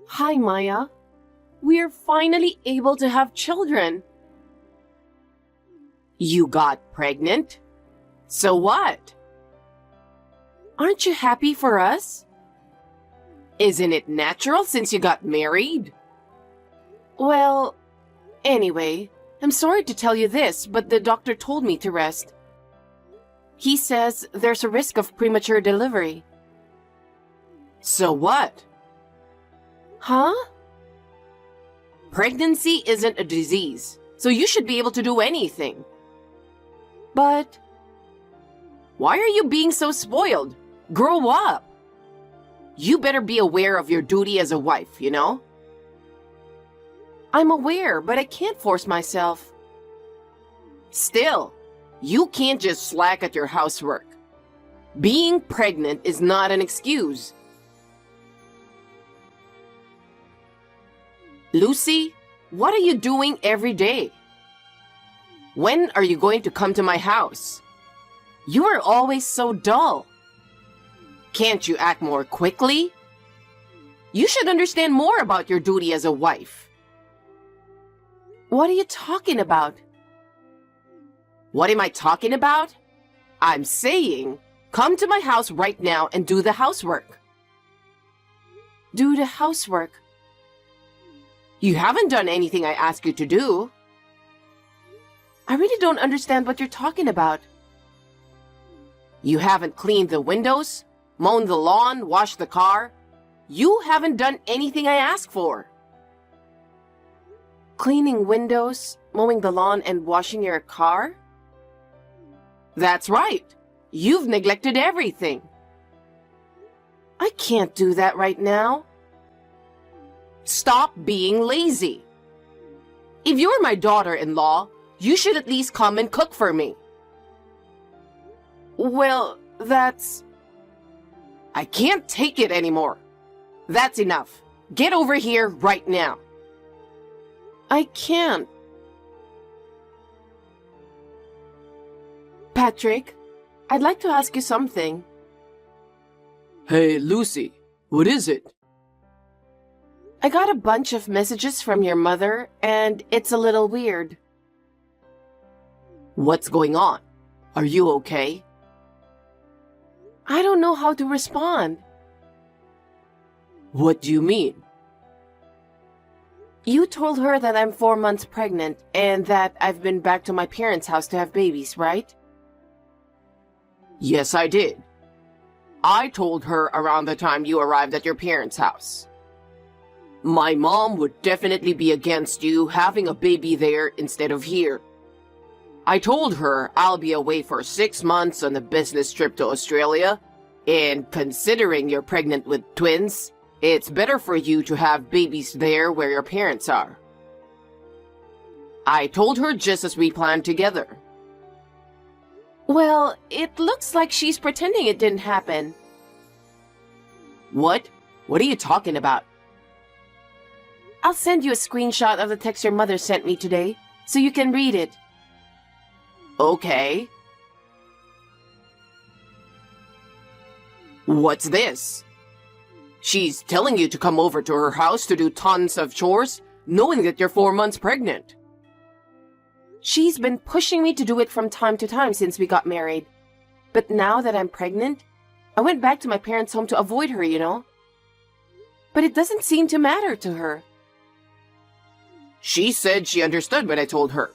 Hi, Maya. We're finally able to have children. You got pregnant? So what? Aren't you happy for us? Isn't it natural since you got married? Well, anyway, I'm sorry to tell you this, but the doctor told me to rest. He says there's a risk of premature delivery. So what? Huh? Pregnancy isn't a disease, so you should be able to do anything. But Why are you being so spoiled? Grow up. You better be aware of your duty as a wife, you know? I'm aware, but I can't force myself. Still, you can't just slack at your housework. Being pregnant is not an excuse. Lucy, what are you doing every day? When are you going to come to my house? You are always so dull. Can't you act more quickly? You should understand more about your duty as a wife. What are you talking about? What am I talking about? I'm saying, come to my house right now and do the housework. Do the housework. You haven't done anything I asked you to do. I really don't understand what you're talking about. You haven't cleaned the windows, mown the lawn, washed the car. You haven't done anything I asked for. Cleaning windows, mowing the lawn, and washing your car? That's right. You've neglected everything. I can't do that right now. Stop being lazy. If you're my daughter-in-law, you should at least come and cook for me. Well, that's... I can't take it anymore. That's enough. Get over here right now. I can't. Patrick, I'd like to ask you something. Hey, Lucy, what is it? I got a bunch of messages from your mother, and it's a little weird. What's going on? Are you okay? I don't know how to respond. What do you mean? You told her that I'm 4 months pregnant and that I've been back to my parents' house to have babies, right? Yes, I did. I told her around the time you arrived at your parents' house. My mom would definitely be against you having a baby there instead of here. I told her I'll be away for 6 months on a business trip to Australia, and considering you're pregnant with twins, it's better for you to have babies there where your parents are. I told her just as we planned together. Well, it looks like she's pretending it didn't happen. What? What are you talking about? I'll send you a screenshot of the text your mother sent me today, so you can read it. Okay. What's this? She's telling you to come over to her house to do tons of chores, knowing that you're 4 months pregnant. She's been pushing me to do it from time to time since we got married. But now that I'm pregnant, I went back to my parents' home to avoid her, you know? But it doesn't seem to matter to her. She said she understood what I told her.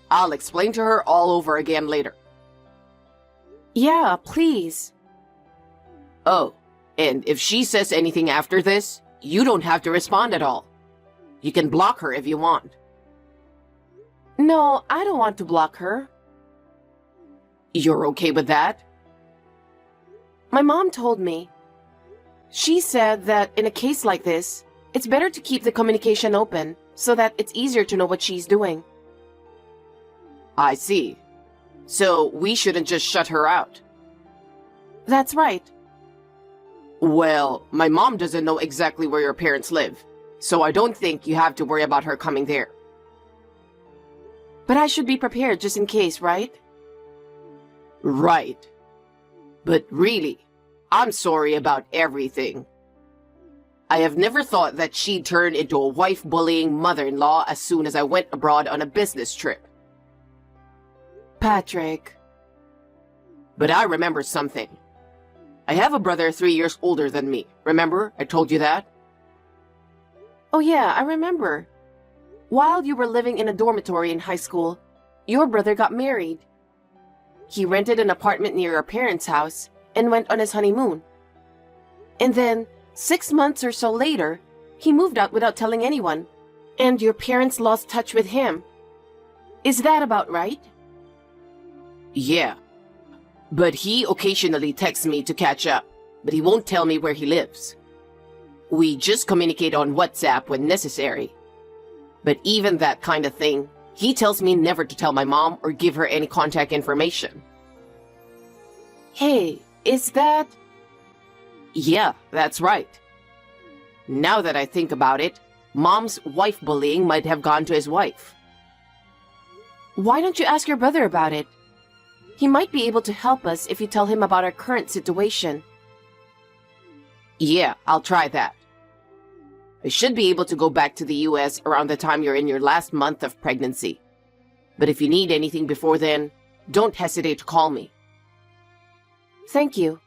I'll explain to her all over again later. Yeah, please. Oh, and if she says anything after this, you don't have to respond at all. You can block her if you want. No, I don't want to block her. You're okay with that? My mom told me. She said that in a case like this, it's better to keep the communication open so that it's easier to know what she's doing. I see. So we shouldn't just shut her out. That's right. Well, my mom doesn't know exactly where your parents live, so I don't think you have to worry about her coming there. But I should be prepared just in case, right? Right. But really, I'm sorry about everything. I have never thought that she'd turn into a wife-bullying mother-in-law as soon as I went abroad on a business trip. Patrick. But I remember something. I have a brother 3 years older than me. Remember? I told you that? Oh yeah, I remember. While you were living in a dormitory in high school, your brother got married. He rented an apartment near your parents' house and went on his honeymoon. And then, 6 months or so later, he moved out without telling anyone, and your parents lost touch with him. Is that about right? Yeah. But he occasionally texts me to catch up, but he won't tell me where he lives. We just communicate on WhatsApp when necessary. But even that kind of thing, he tells me never to tell my mom or give her any contact information. Hey, is that... Yeah, that's right. Now that I think about it, Mom's wife bullying might have gone to his wife. Why don't you ask your brother about it? He might be able to help us if you tell him about our current situation. Yeah, I'll try that. I should be able to go back to the US around the time you're in your last month of pregnancy. But if you need anything before then, don't hesitate to call me. Thank you.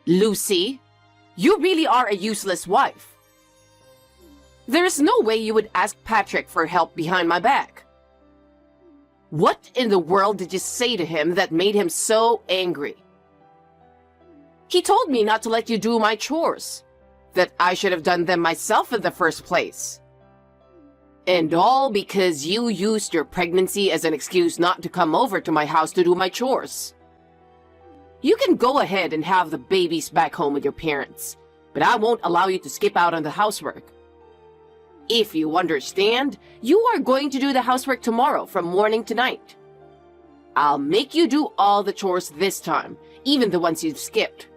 Lucy, you really are a useless wife. There is no way you would ask Patrick for help behind my back. What in the world did you say to him that made him so angry? He told me not to let you do my chores, that I should have done them myself in the first place. And all because you used your pregnancy as an excuse not to come over to my house to do my chores. You can go ahead and have the babies back home with your parents, but I won't allow you to skip out on the housework. If you understand, you are going to do the housework tomorrow from morning to night. I'll make you do all the chores this time, even the ones you've skipped.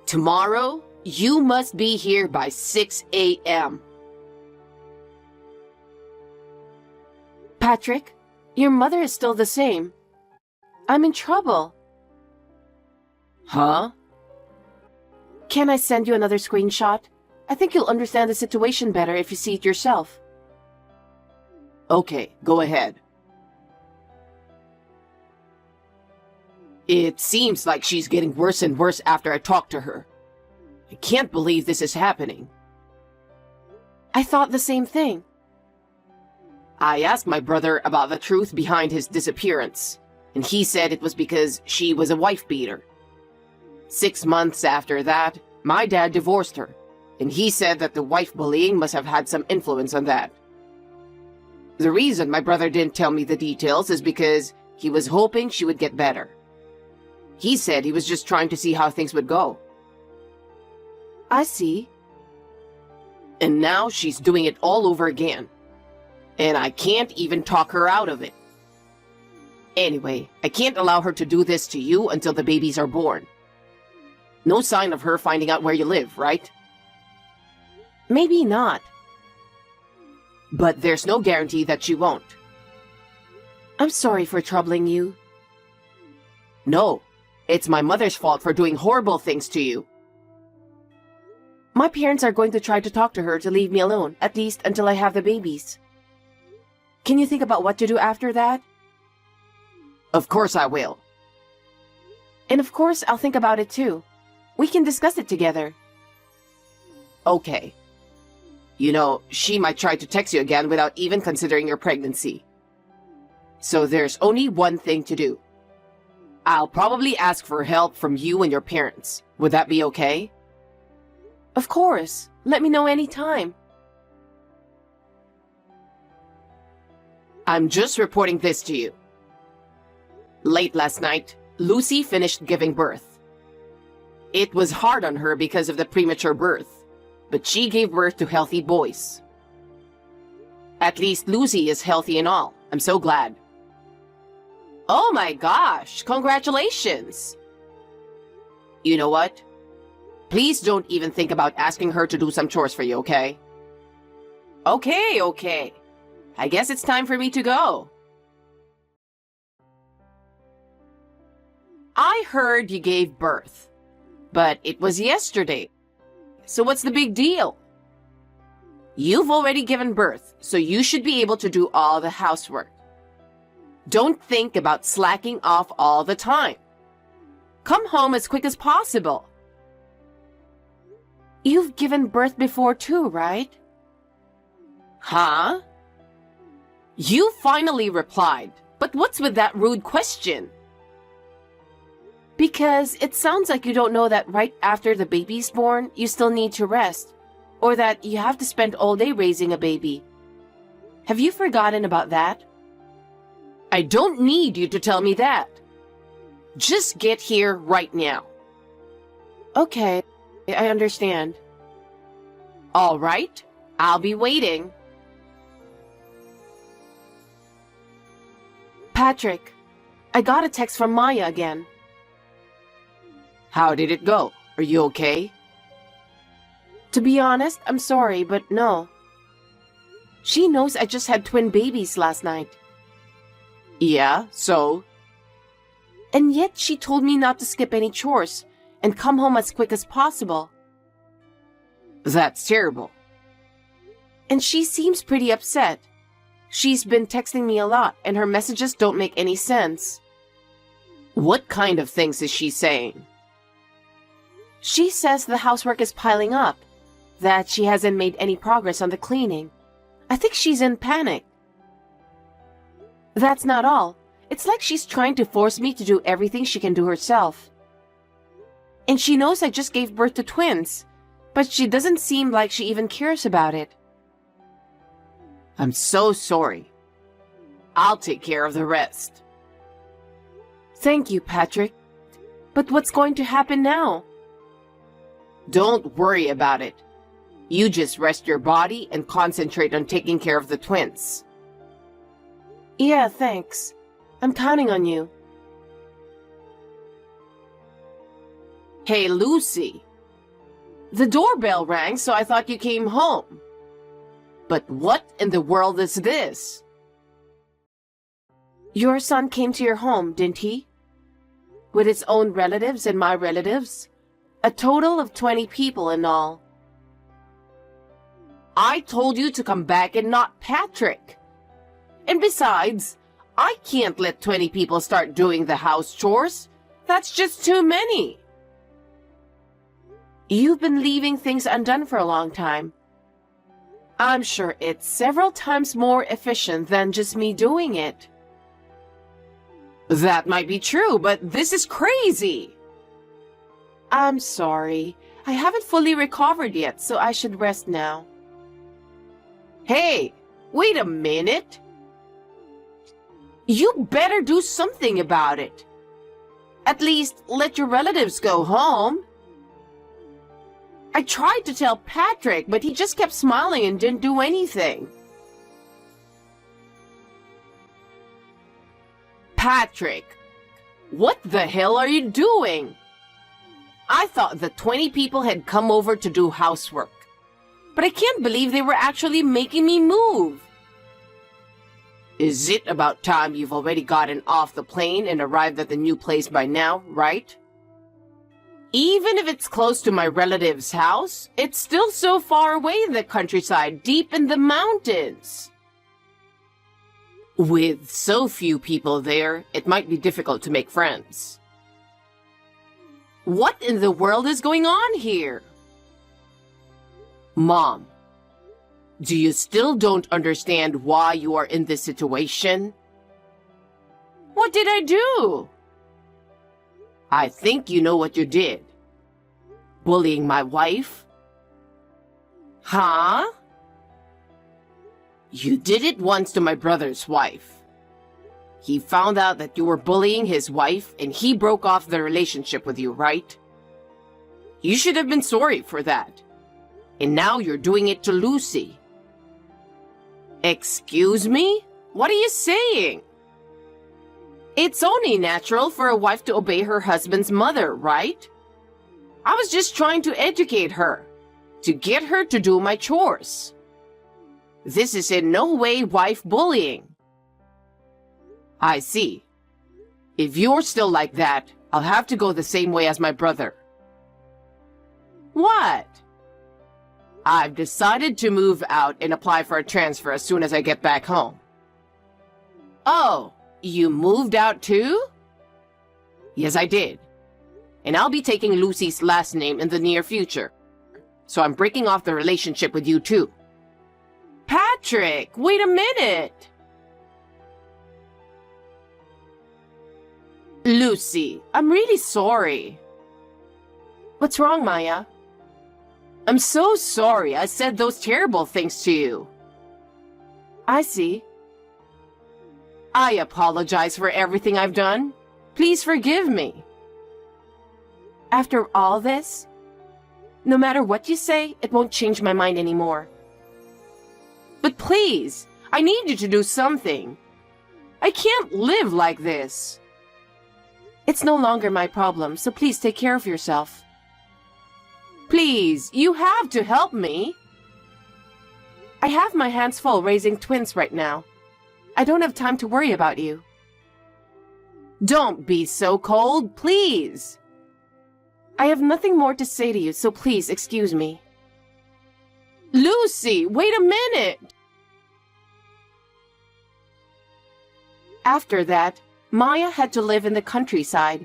Tomorrow, you must be here by 6 a.m. Patrick, your mother is still the same. I'm in trouble. Huh? Can I send you another screenshot? I think you'll understand the situation better if you see it yourself. Okay, go ahead. It seems like she's getting worse and worse after I talk to her. I can't believe this is happening. I thought the same thing. I asked my brother about the truth behind his disappearance, and he said it was because she was a wife beater. 6 months after that, my dad divorced her, and he said that the wife bullying must have had some influence on that. The reason my brother didn't tell me the details is because he was hoping she would get better. He said he was just trying to see how things would go. I see. And now she's doing it all over again. And I can't even talk her out of it. Anyway, I can't allow her to do this to you until the babies are born. No sign of her finding out where you live, right? Maybe not. But there's no guarantee that she won't. I'm sorry for troubling you. No, it's my mother's fault for doing horrible things to you. My parents are going to try to talk to her to leave me alone, at least until I have the babies. Can you think about what to do after that? Of course I will. And of course, I'll think about it too. We can discuss it together. Okay. You know, she might try to text you again without even considering your pregnancy. So there's only one thing to do. I'll probably ask for help from you and your parents. Would that be okay? Of course. Let me know anytime. I'm just reporting this to you. Late last night, Lucy finished giving birth. It was hard on her because of the premature birth, but she gave birth to healthy boys. At least Lucy is healthy and all. I'm so glad. Oh my gosh, congratulations! You know what? Please don't even think about asking her to do some chores for you, okay? Okay. I guess it's time for me to go. I heard you gave birth. But it was yesterday. So what's the big deal? You've already given birth, so you should be able to do all the housework. Don't think about slacking off all the time. Come home as quick as possible. You've given birth before too, right? Huh? You finally replied, but what's with that rude question? Because it sounds like you don't know that right after the baby's born, you still need to rest, or that you have to spend all day raising a baby. Have you forgotten about that? I don't need you to tell me that. Just get here right now. Okay, I understand. All right, I'll be waiting. Patrick, I got a text from Maya again. How did it go? Are you okay? To be honest, I'm sorry, but no. She knows I just had twin babies last night. Yeah, so? And yet she told me not to skip any chores and come home as quick as possible. That's terrible. And she seems pretty upset. She's been texting me a lot, and her messages don't make any sense. What kind of things is she saying? She says the housework is piling up, that she hasn't made any progress on the cleaning. I think she's in panic. That's not all. It's like she's trying to force me to do everything she can do herself. And she knows I just gave birth to twins, but she doesn't seem like she even cares about it. I'm so sorry. I'll take care of the rest. Thank you, Patrick. But what's going to happen now? Don't worry about it. You just rest your body and concentrate on taking care of the twins. Yeah, thanks. I'm counting on you. Hey, Lucy. The doorbell rang, so I thought you came home. But what in the world is this? Your son came to your home, didn't he? With his own relatives and my relatives. A total of 20 people in all. I told you to come back and not Patrick. And besides, I can't let 20 people start doing the house chores. That's just too many. You've been leaving things undone for a long time. I'm sure it's several times more efficient than just me doing it. That might be true, but this is crazy. I'm sorry. I haven't fully recovered yet, so I should rest now. Hey, wait a minute. You better do something about it. At least let your relatives go home. I tried to tell Patrick, but he just kept smiling and didn't do anything. Patrick, what the hell are you doing? I thought the 20 people had come over to do housework, but I can't believe they were actually making me move. Is it about time you've already gotten off the plane and arrived at the new place by now, right? Even if it's close to my relative's house, it's still so far away in the countryside, deep in the mountains. With so few people there, it might be difficult to make friends. What in the world is going on here? Mom, do you still don't understand why you are in this situation? What did I do? I think you know what you did. Bullying my wife? Huh? You did it once to my brother's wife. He found out that you were bullying his wife and he broke off the relationship with you, right? You should have been sorry for that. And now you're doing it to Lucy. Excuse me? What are you saying? It's only natural for a wife to obey her husband's mother, right? I was just trying to educate her, to get her to do my chores. This is in no way wife bullying. I see. If you're still like that, I'll have to go the same way as my brother. What? I've decided to move out and apply for a transfer as soon as I get back home. Oh, you moved out too? Yes, I did. And I'll be taking Lucy's last name in the near future. So I'm breaking off the relationship with you too. Patrick, wait a minute. Lucy, I'm really sorry. What's wrong, Maya? I'm so sorry I said those terrible things to you. I see. I apologize for everything I've done. Please forgive me. After all this, no matter what you say, it won't change my mind anymore. But please, I need you to do something. I can't live like this. It's no longer my problem, so please take care of yourself. Please, you have to help me. I have my hands full raising twins right now. I don't have time to worry about you. Don't be so cold, please. I have nothing more to say to you, so please excuse me. Lucy, wait a minute. After that, Maya had to live in the countryside.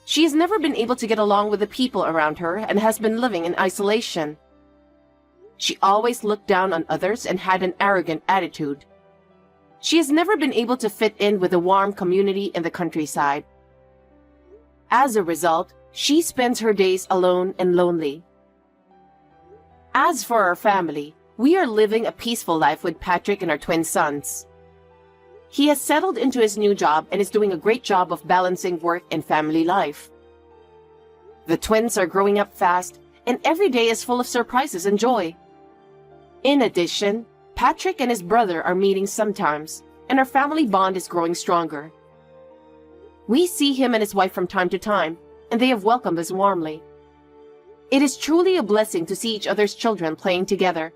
She has never been able to get along with the people around her and has been living in isolation. She always looked down on others and had an arrogant attitude. She has never been able to fit in with a warm community in the countryside. As a result, she spends her days alone and lonely. As for our family, we are living a peaceful life with Patrick and our twin sons. He has settled into his new job and is doing a great job of balancing work and family life. The twins are growing up fast, and every day is full of surprises and joy. In addition, Patrick and his brother are meeting sometimes, and our family bond is growing stronger. We see him and his wife from time to time, and they have welcomed us warmly. It is truly a blessing to see each other's children playing together,